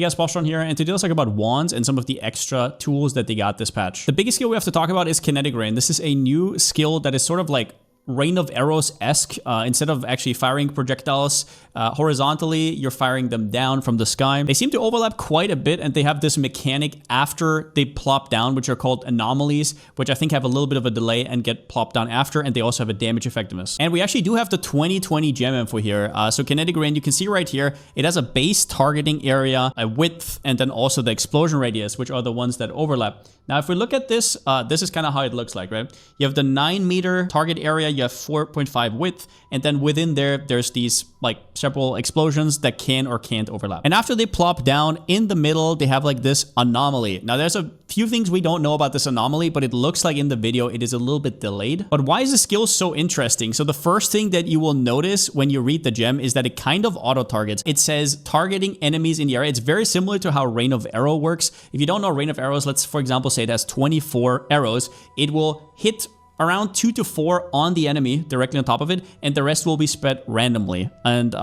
Hey guys, Palsteron here, and today let's talk about wands and some of the extra tools that they got this patch. The biggest skill we have to talk about is Kinetic Rain. This is a new skill that is sort of like Rain of Arrows-esque. Instead of actually firing projectiles horizontally, you're firing them down from the sky. They seem to overlap quite a bit, and they have this mechanic after they plop down, which are called anomalies, which I think have a little bit of a delay and get plopped down after, and they also have a damage effectiveness. And we actually do have the 2020 gem info here. So Kinetic Rain, you can see right here, it has a base targeting area, a width, and then also the explosion radius, which are the ones that overlap. Now, if we look at this, this is kind of how it looks like, right? You have the 9-meter target area, you have 4.5 width, and then within there, there's these like several explosions that can or can't overlap. And after they plop down in the middle, they have like this anomaly. Now, there's a few things we don't know about this anomaly, but it looks like in the video, it is a little bit delayed. But why is the skill so interesting? So the first thing that you will notice when you read the gem is that it kind of auto-targets. It says targeting enemies in the area. It's very similar to how Rain of Arrow works. If you don't know Rain of Arrows, let's, for example, say it has 24 arrows. It will hit around 2 to 4 on the enemy directly on top of it, and the rest will be spread randomly. And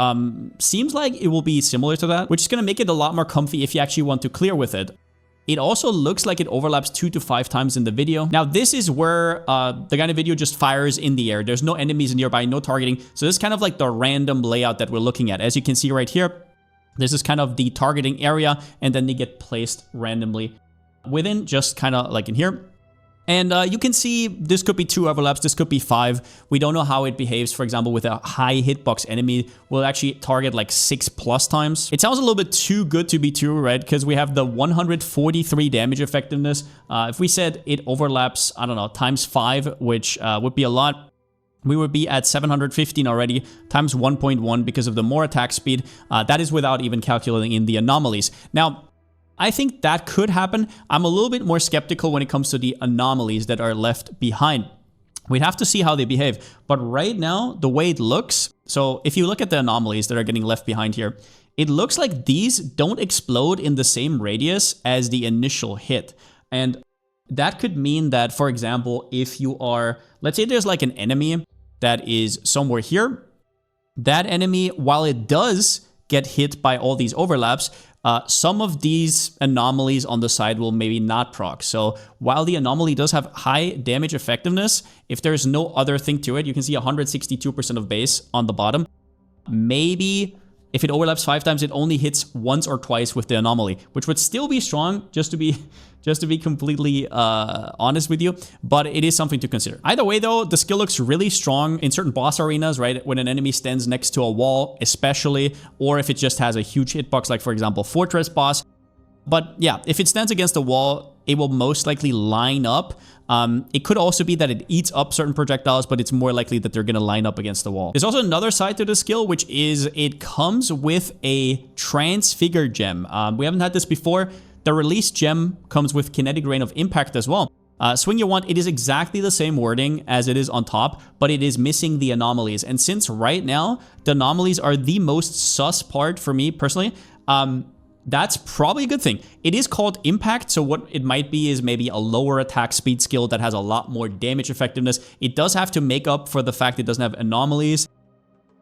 seems like it will be similar to that, which is going to make it a lot more comfy if you actually want to clear with it. It also looks like it overlaps 2 to 5 times in the video. Now, this is where the guy in the video just fires in the air. There's no enemies nearby, no targeting. So this is kind of like the random layout that we're looking at. As you can see right here, this is kind of the targeting area, and then they get placed randomly within, just kind of like in here. And you can see this could be 2 overlaps, this could be 5. We don't know how it behaves. For example, with a high hitbox enemy, will actually target like 6+ times. It sounds a little bit too good to be true, right? Because we have the 143 damage effectiveness. If we said it overlaps, I don't know, times 5, which would be a lot, we would be at 715 already, times 1.1 because of the more attack speed. That is without even calculating in the anomalies. Now, I think that could happen. I'm a little bit more skeptical when it comes to the anomalies that are left behind. We'd have to see how they behave. But right now, the way it looks, so if you look at the anomalies that are getting left behind here, it looks like these don't explode in the same radius as the initial hit. And that could mean that, for example, if you are, let's say there's like an enemy that is somewhere here, that enemy, while it does get hit by all these overlaps, some of these anomalies on the side will maybe not proc. So while the anomaly does have high damage effectiveness, if there's no other thing to it, you can see 162% of base on the bottom. Maybe if it overlaps 5 times, it only hits once or twice with the anomaly, which would still be strong, just to be completely honest with you, but it is something to consider. Either way, though, the skill looks really strong in certain boss arenas, right? When an enemy stands next to a wall, especially, or if it just has a huge hitbox, like, for example, Fortress boss. But yeah, if it stands against a wall, it will most likely line up. It could also be that it eats up certain projectiles, but it's more likely that they're going to line up against the wall. There's also another side to the skill, which is it comes with a Transfigure gem. We haven't had this before. The release gem comes with Kinetic Rain of Impact as well. Swing your wand, it is exactly the same wording as it is on top, but it is missing the anomalies. And since right now, the anomalies are the most sus part for me personally, that's probably a good thing. It is called Impact, so what it might be is maybe a lower attack speed skill that has a lot more damage effectiveness. It does have to make up for the fact it doesn't have anomalies,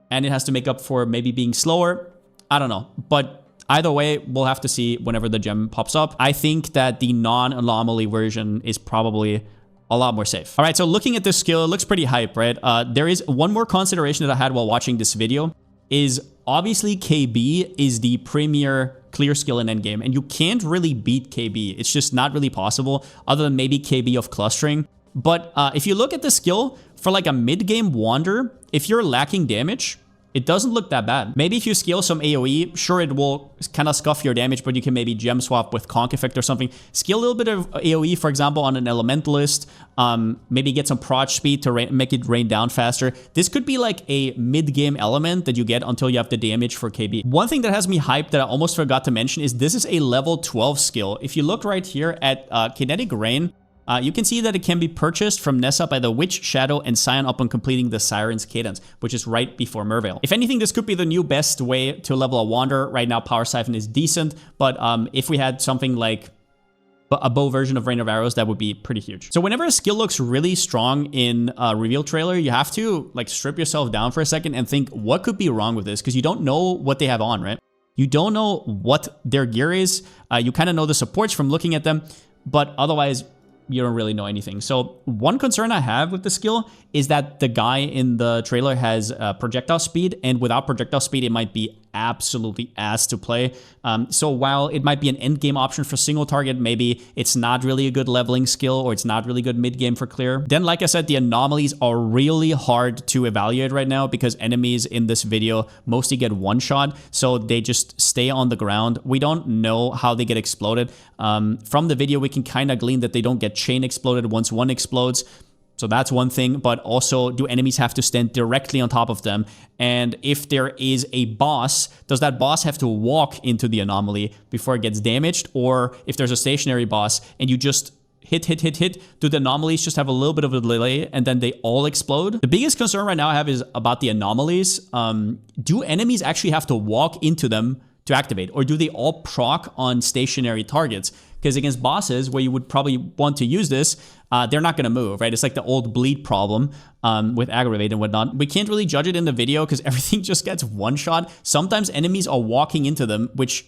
and it has to make up for maybe being slower. I don't know, but either way, we'll have to see whenever the gem pops up. I think that the non-anomaly version is probably a lot more safe. All right, so looking at this skill, it looks pretty hype, right? There is one more consideration that I had while watching this video, is obviously KB is the premier clear skill in endgame, and you can't really beat KB. It's just not really possible, other than maybe KB of clustering. But if you look at the skill, for like a mid-game wander, if you're lacking damage, it doesn't look that bad. Maybe if you scale some AoE, sure, it will kind of scuff your damage, but you can maybe gem swap with Conk Effect or something. Scale a little bit of AoE, for example, on an Elementalist. Maybe get some proj speed to make it rain down faster. This could be like a mid-game element that you get until you have the damage for KB. One thing that has me hyped that I almost forgot to mention is this is a level 12 skill. If you look right here at Kinetic Rain, you can see that it can be purchased from Nessa by the Witch, Shadow, and Scion upon completing the Siren's Cadence, which is right before Merveil. If anything, this could be the new best way to level a Wander. Right now, Power Siphon is decent, but if we had something like a bow version of Rain of Arrows, that would be pretty huge. So whenever a skill looks really strong in a reveal trailer, you have to like strip yourself down for a second and think, what could be wrong with this? Because you don't know what they have on, right? You don't know what their gear is. You kind of know the supports from looking at them, but otherwise you don't really know anything. So one concern I have with the skill is that the guy in the trailer has projectile speed, and without projectile speed, it might be absolutely ass to play. So while it might be an end game option for single target, maybe it's not really a good leveling skill, or it's not really good mid game for clear. Then, like I said, the anomalies are really hard to evaluate right now because enemies in this video mostly get one shot, so they just stay on the ground. We don't know how they get exploded. From the video, we can kind of glean that they don't get chain exploded once one explodes. So that's one thing, but also, do enemies have to stand directly on top of them? And if there is a boss, does that boss have to walk into the anomaly before it gets damaged? Or if there's a stationary boss and you just hit, do the anomalies just have a little bit of a delay and then they all explode? The biggest concern right now I have is about the anomalies. Do enemies actually have to walk into them to activate, or do they all proc on stationary targets? Because against bosses where you would probably want to use this, they're not going to move, right? It's like the old bleed problem with aggravate and whatnot. We can't really judge it in the video because everything just gets one shot. Sometimes enemies are walking into them, which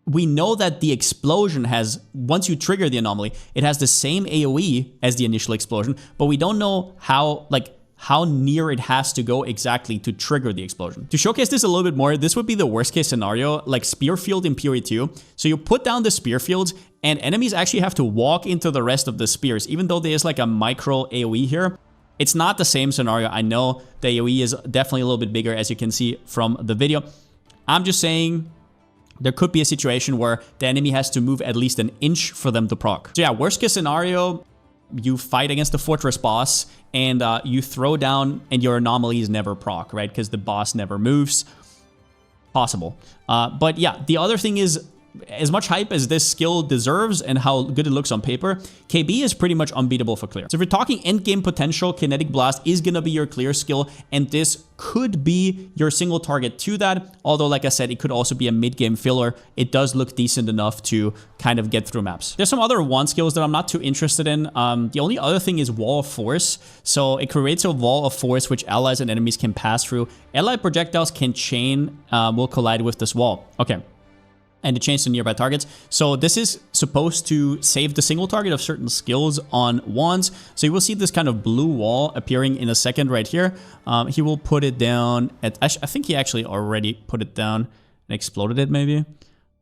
we know that the explosion has, once you trigger the anomaly, it has the same AoE as the initial explosion, but we don't know how near it has to go exactly to trigger the explosion. To showcase this a little bit more, this would be the worst case scenario, like spear field in Fury 2. So you put down the spear fields and enemies actually have to walk into the rest of the spears, even though there's like a micro AoE here. It's not the same scenario. I know the AoE is definitely a little bit bigger, as you can see from the video. I'm just saying there could be a situation where the enemy has to move at least an inch for them to proc. So yeah, worst case scenario, you fight against the fortress boss and you throw down and your anomalies never proc, right? Because the boss never moves. Possible. But yeah, the other thing is, as much hype as this skill deserves and how good it looks on paper, KB is pretty much unbeatable for clear. So if we're talking end game potential, Kinetic Blast is going to be your clear skill, and this could be your single target to that. Although, like I said, it could also be a mid game filler. It does look decent enough to kind of get through maps. There's some other wand skills that I'm not too interested in. The only other thing is Wall of Force. So it creates a wall of force which allies and enemies can pass through. Allied projectiles can chain, will collide with this wall. Okay. And it changes to nearby targets. So this is supposed to save the single target of certain skills on wands. So you will see this kind of blue wall appearing in a second right here. He will put it down at, I think he actually already put it down and exploded it maybe.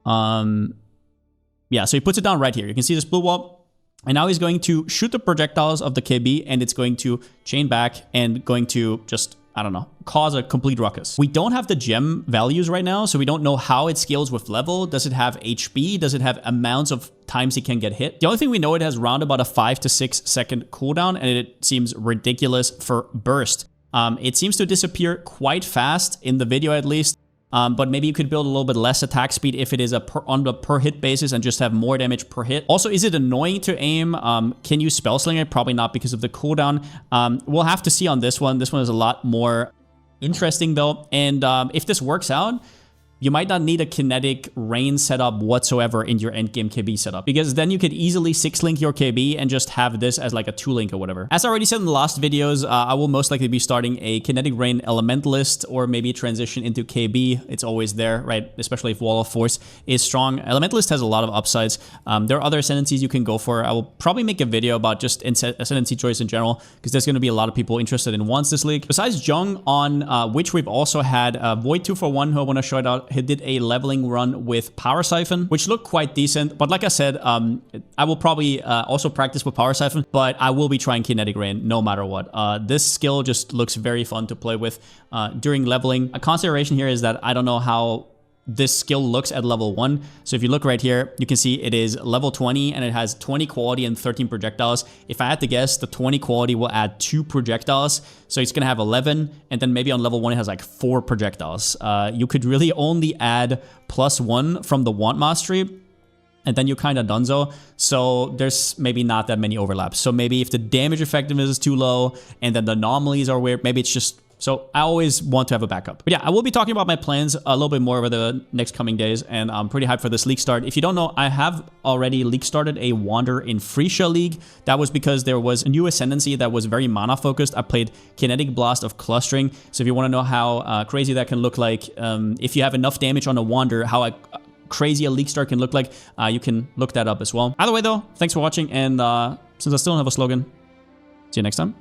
Yeah, so he puts it down right here. You can see this blue wall. And now he's going to shoot the projectiles of the KB, and it's going to chain back and going to just, I don't know, cause a complete ruckus. We don't have the gem values right now, so we don't know how it scales with level. Does it have HP? Does it have amounts of times it can get hit? The only thing we know, it has round about a 5 to 6 second cooldown, and it seems ridiculous for burst. It seems to disappear quite fast in the video at least. But maybe you could build a little bit less attack speed if it is on the per hit basis and just have more damage per hit. Also, is it annoying to aim? Can you spell sling it? Probably not because of the cooldown. We'll have to see on this one. This one is a lot more interesting though. And if this works out, you might not need a kinetic rain setup whatsoever in your endgame KB setup, because then you could easily 6-link your KB and just have this as like a 2-link or whatever. As I already said in the last videos, I will most likely be starting a kinetic rain elementalist or maybe transition into KB. It's always there, right? Especially if Wall of Force is strong. Elementalist has a lot of upsides. There are other ascendancies you can go for. I will probably make a video about just ascendancy choice in general, because there's going to be a lot of people interested in wands this league. Besides Jung, on which we've also had Void 241, who I want to shout out. He did a leveling run with Power Siphon, which looked quite decent. But like I said, I will probably also practice with Power Siphon, but I will be trying Kinetic Rain no matter what. This skill just looks very fun to play with during leveling. A consideration here is that I don't know how this skill looks at level 1. So if you look right here, you can see it is level 20 and it has 20 quality and 13 projectiles. If I had to guess, the 20 quality will add 2 projectiles. So it's going to have 11. And then maybe on level 1, it has like 4 projectiles. You could really only add +1 from the wand mastery, and then you're kind of donezo. So there's maybe not that many overlaps. So maybe if the damage effectiveness is too low and then the anomalies are weird, maybe it's just So I always want to have a backup. But yeah, I will be talking about my plans a little bit more over the next coming days, and I'm pretty hyped for this league start. If you don't know, I have already league started a Wander in Freesia League. That was because there was a new Ascendancy that was very mana focused. I played Kinetic Blast of Clustering. So if you want to know how crazy that can look like, if you have enough damage on a Wander, how crazy a league start can look like, you can look that up as well. Either way though, thanks for watching, and since I still don't have a slogan, see you next time.